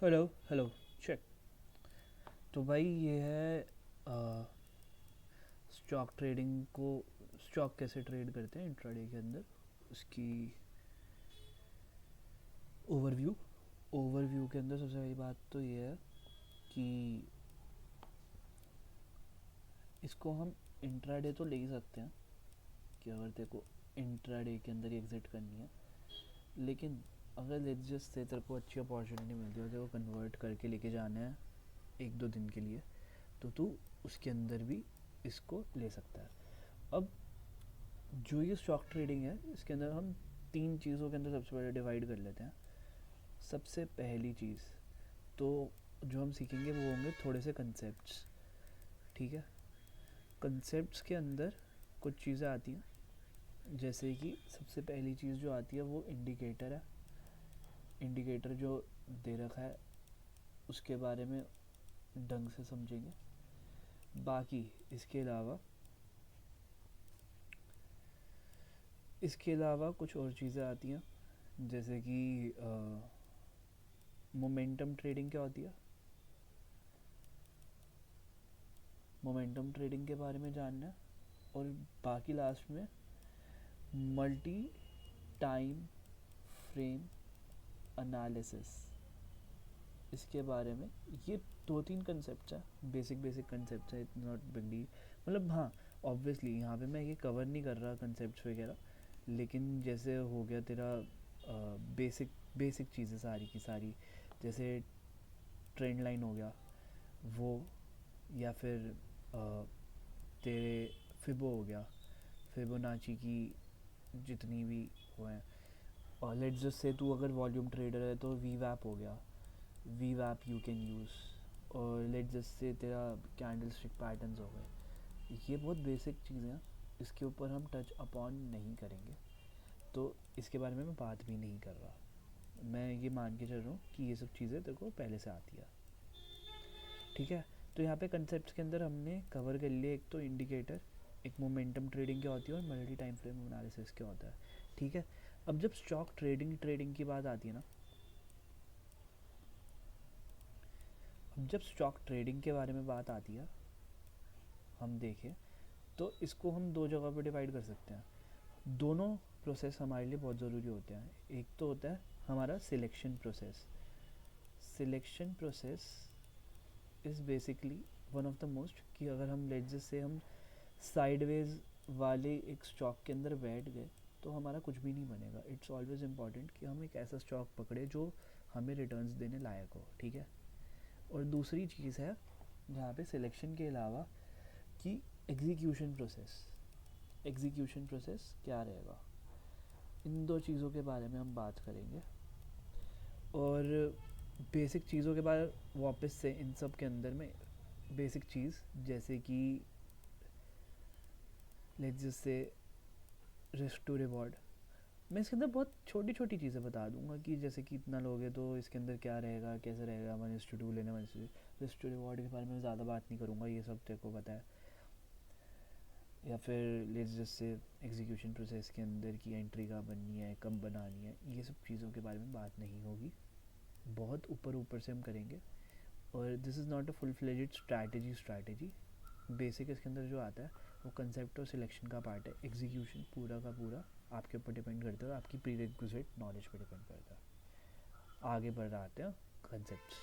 Hello hello. Check. तो भाई ये है स्टॉक ट्रेडिंग को, स्टॉक कैसे ट्रेड करते हैं इंट्राडे के अंदर, उसकी ओवरव्यू। ओवरव्यू के अंदर सबसे पहली बात तो ये है कि इसको हम इंट्राडे तो ले ही सकते हैं कि अगर तेरे को इंट्राडे के अंदर ही एग्जिट करनी है, लेकिन अगर लेट्स जस्ट से तेरे को अच्छी अपॉर्चुनिटी मिलती है और तेरे को कन्वर्ट करके लेके जाना है एक दो दिन के लिए, तो तू उसके अंदर भी इसको ले सकता है। अब जो ये स्टॉक ट्रेडिंग है इसके अंदर हम तीन चीज़ों के अंदर सबसे पहले डिवाइड कर लेते हैं। सबसे पहली चीज़ तो जो हम सीखेंगे वो होंगे थोड़े से कंसेप्ट्स। ठीक है। कंसेप्ट्स के अंदर कुछ चीज़ें आती हैं, जैसे कि सबसे पहली चीज़ जो आती है वो इंडिकेटर है। इंडिकेटर जो दे रखा है उसके बारे में ढंग से समझेंगे। बाकी इसके अलावा कुछ और चीज़ें आती हैं, जैसे कि मोमेंटम ट्रेडिंग क्या होती है, मोमेंटम ट्रेडिंग के बारे में जानना है। और बाकी लास्ट में मल्टी टाइम फ्रेम एनालिसिस, इसके बारे में। ये दो तीन कंसेप्ट हैं, बेसिक बेसिक कंसेप्ट है, इट्स नॉट बिग डील। मतलब हाँ, ऑब्वियसली यहाँ पे मैं ये कवर नहीं कर रहा कंसेप्ट वगैरह, लेकिन जैसे हो गया तेरा बेसिक बेसिक चीज़ें सारी की सारी, जैसे ट्रेंड लाइन हो गया वो, या फिर तेरे फिबो हो गया, फिबोनाची की जितनी भी वो हैं। और लेट्स जस्ट से तू अगर वॉल्यूम ट्रेडर है तो वी वैप हो गया, वी वैप यू कैन यूज़। और लेट्स जस्ट से तेरा कैंडल स्टिक पैटर्न्स हो गए। ये बहुत बेसिक चीज़ें हैं, इसके ऊपर हम टच अपॉन नहीं करेंगे, तो इसके बारे में मैं बात भी नहीं कर रहा। मैं ये मान के चल रहा हूँ कि ये सब चीज़ें तेरे को पहले से आती है। ठीक है। तो यहाँ पे कंसेप्ट के अंदर हमने कवर कर लिए, एक तो इंडिकेटर, एक मोमेंटम ट्रेडिंग क्या होती है, और मल्टी टाइम फ्रेम एनालिसिस क्या होता है। ठीक है। अब जब स्टॉक ट्रेडिंग ट्रेडिंग की बात आती है ना, अब जब स्टॉक ट्रेडिंग के बारे में बात आती है, हम देखें तो इसको हम दो जगह पर डिवाइड कर सकते हैं। दोनों प्रोसेस हमारे लिए बहुत ज़रूरी होते हैं। एक तो होता है हमारा selection process. Selection process is basically one of the most, कि अगर हम लेट्स से हम साइडवेज वाले एक स्टॉक के अंदर बैठ गए तो हमारा कुछ भी नहीं बनेगा। इट्स ऑलवेज इम्पॉर्टेंट कि हम एक ऐसा स्टॉक पकड़े जो हमें रिटर्न्स देने लायक हो। ठीक है। और दूसरी चीज़ है जहाँ पे सिलेक्शन के अलावा कि एग्जीक्यूशन प्रोसेस। एग्जीक्यूशन प्रोसेस क्या रहेगा, इन दो चीज़ों के बारे में हम बात करेंगे। और बेसिक चीज़ों के बारे वापस से इन सब के अंदर में बेसिक चीज़ जैसे कि let's just say risk to reward, मैं इसके अंदर बहुत छोटी छोटी चीज़ें बता दूंगा कि जैसे कि इतना लोगे तो इसके अंदर क्या रहेगा, कैसे रहेगा, 1:2 लेना, 1:2। रिस्क टू रिवॉर्ड के बारे में ज़्यादा बात नहीं करूँगा, ये सब तेरे को पता है। या फिर लेट्स जस्ट से एग्जीक्यूशन प्रोसेस के अंदर की एंट्री कहाँ बननी है, कब बनानी है, ये सब चीज़ों के बारे में बात नहीं होगी, बहुत ऊपर ऊपर से हम करेंगे। और this is not a full fledged strategy. Basic इसके अंदर जो आता है वो कंसेप्ट और सिलेक्शन का पार्ट है। एग्जीक्यूशन पूरा का पूरा आपके ऊपर डिपेंड करता है, आपकी प्री रिक्विजिट नॉलेज पर डिपेंड करता है। आगे बढ़ रहे आते हैं कंसेप्ट।